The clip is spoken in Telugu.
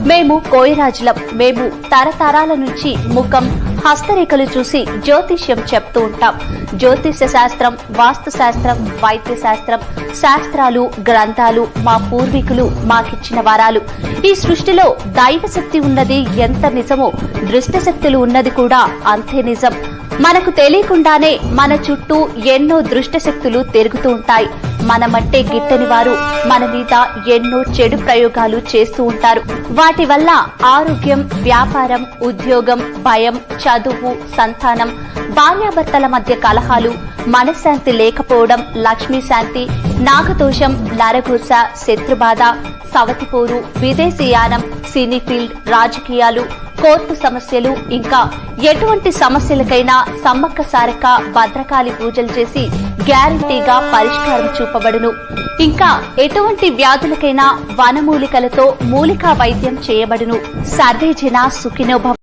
మేము కోయరాజులం. మేము తరతరాల నుంచి ముఖం హస్తరేఖలు చూసి జ్యోతిష్యం చెప్తూ ఉంటాం. జ్యోతిష శాస్త్రం, వాస్తు శాస్త్రం, వైద్య శాస్త్రం, శాస్త్రాలు, గ్రంథాలు మా పూర్వీకులు మాకిచ్చిన వరాలు. ఈ సృష్టిలో దైవశక్తి ఉన్నది ఎంత నిజమో దృష్టశక్తులు ఉన్నది కూడా అంతే నిజం. మనకు తెలియకుండానే మన చుట్టూ ఎన్నో దృష్టశక్తులు తిరుగుతూ ఉంటాయి. మనమంటే గిట్టని వారు మన మీద ఎన్నో చెడు ప్రయోగాలు చేస్తూ ఉంటారు. వాటి వల్ల ఆరోగ్యం, వ్యాపారం, ఉద్యోగం, భయం, చదువు, సంతానం, భార్యాభర్తల మధ్య కలహాలు, మనశ్శాంతి లేకపోవడం, లక్ష్మీ శాంతి, నాగదోషం, నరఘోష, శత్రుబాధ, సవతిపోరు, విదేశీయానం, సినీ ఫీల్డ్, రాజకీయాలు, కోర్టు సమస్యలు, ఇంకా ఎటువంటి సమస్యలకైనా సమ్మక్క సారక్క భద్రకాళి పూజలు చేసి గ్యారంటీగా పరిష్కారం చూపబడును. ఇంకా ఎటువంటి వ్యాధులకైనా వనమూలికలతో మూలికా వైద్యం చేయబడును. సర్వే జన సుఖినో భవ.